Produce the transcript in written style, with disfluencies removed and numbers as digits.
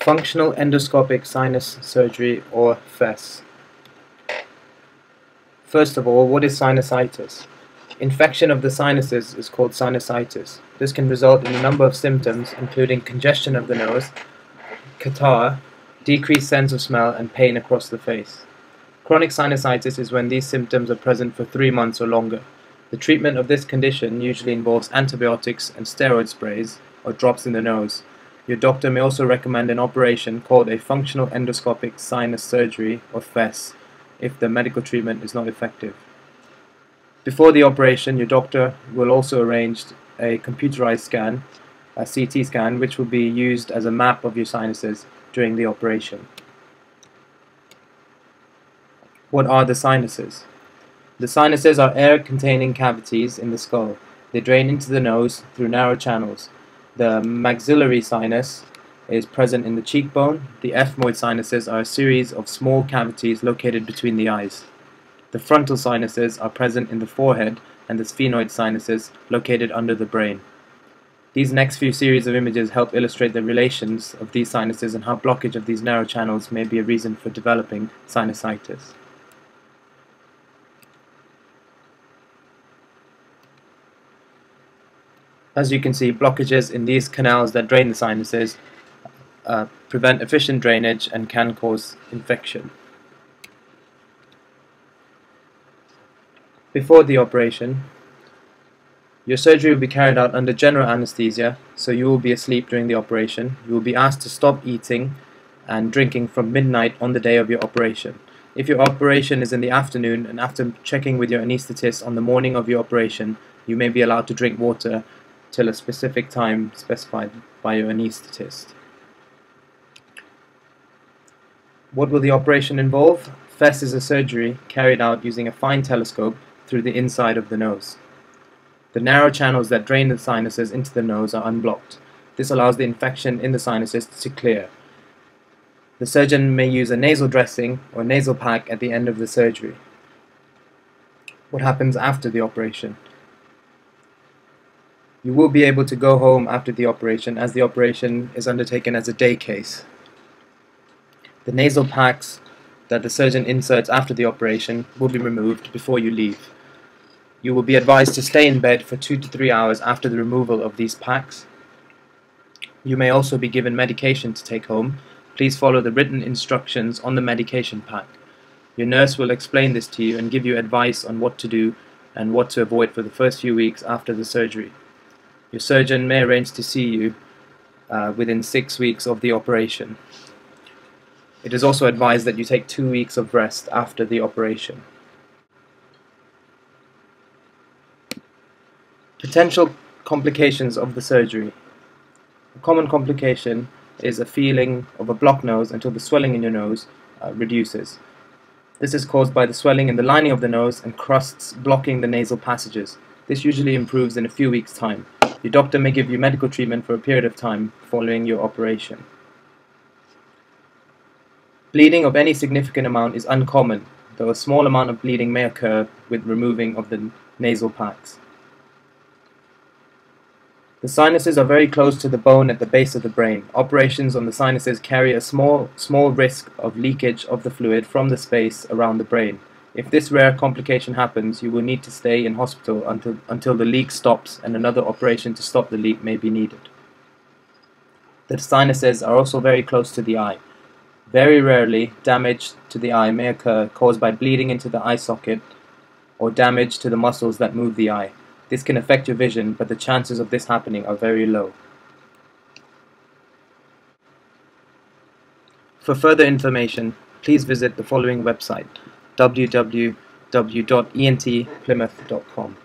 Functional endoscopic sinus surgery, or FESS. First of all, what is sinusitis? Infection of the sinuses is called sinusitis. This can result in a number of symptoms, including congestion of the nose, catarrh, decreased sense of smell, and pain across the face. Chronic sinusitis is when these symptoms are present for 3 months or longer. The treatment of this condition usually involves antibiotics and steroid sprays or drops in the nose. Your doctor may also recommend an operation called a functional endoscopic sinus surgery, or FESS, if the medical treatment is not effective. Before the operation, your doctor will also arrange a computerized scan, a CT scan, which will be used as a map of your sinuses during the operation. What are the sinuses? The sinuses are air-containing cavities in the skull. They drain into the nose through narrow channels. The maxillary sinus is present in the cheekbone. The ethmoid sinuses are a series of small cavities located between the eyes. The frontal sinuses are present in the forehead, and the sphenoid sinuses located under the brain. These next few series of images help illustrate the relations of these sinuses and how blockage of these narrow channels may be a reason for developing sinusitis. As you can see, blockages in these canals that drain the sinuses prevent efficient drainage and can cause infection. Before the operation, your surgery will be carried out under general anesthesia, so you will be asleep during the operation. You will be asked to stop eating and drinking from midnight on the day of your operation. If your operation is in the afternoon, and after checking with your anesthetist on the morning of your operation, you may be allowed to drink water till a specific time specified by your anesthetist. What will the operation involve? FESS is a surgery carried out using a fine telescope through the inside of the nose. The narrow channels that drain the sinuses into the nose are unblocked. This allows the infection in the sinuses to clear. The surgeon may use a nasal dressing or nasal pack at the end of the surgery. What happens after the operation? You will be able to go home after the operation, as the operation is undertaken as a day case. The nasal packs that the surgeon inserts after the operation will be removed before you leave. You will be advised to stay in bed for 2 to 3 hours after the removal of these packs. You may also be given medication to take home. Please follow the written instructions on the medication pack. Your nurse will explain this to you and give you advice on what to do and what to avoid for the first few weeks after the surgery. Your surgeon may arrange to see you within 6 weeks of the operation. It is also advised that you take 2 weeks of rest after the operation. Potential complications of the surgery. A common complication is a feeling of a blocked nose until the swelling in your nose reduces. This is caused by the swelling in the lining of the nose and crusts blocking the nasal passages. This usually improves in a few weeks' time. Your doctor may give you medical treatment for a period of time following your operation. Bleeding of any significant amount is uncommon, though a small amount of bleeding may occur with removing of the nasal packs. The sinuses are very close to the bone at the base of the brain. Operations on the sinuses carry a small risk of leakage of the fluid from the space around the brain. If this rare complication happens, you will need to stay in hospital until the leak stops, and another operation to stop the leak may be needed. The sinuses are also very close to the eye. Very rarely, damage to the eye may occur caused by bleeding into the eye socket or damage to the muscles that move the eye. This can affect your vision, but the chances of this happening are very low. For further information, please visit the following website: www.entplymouth.com.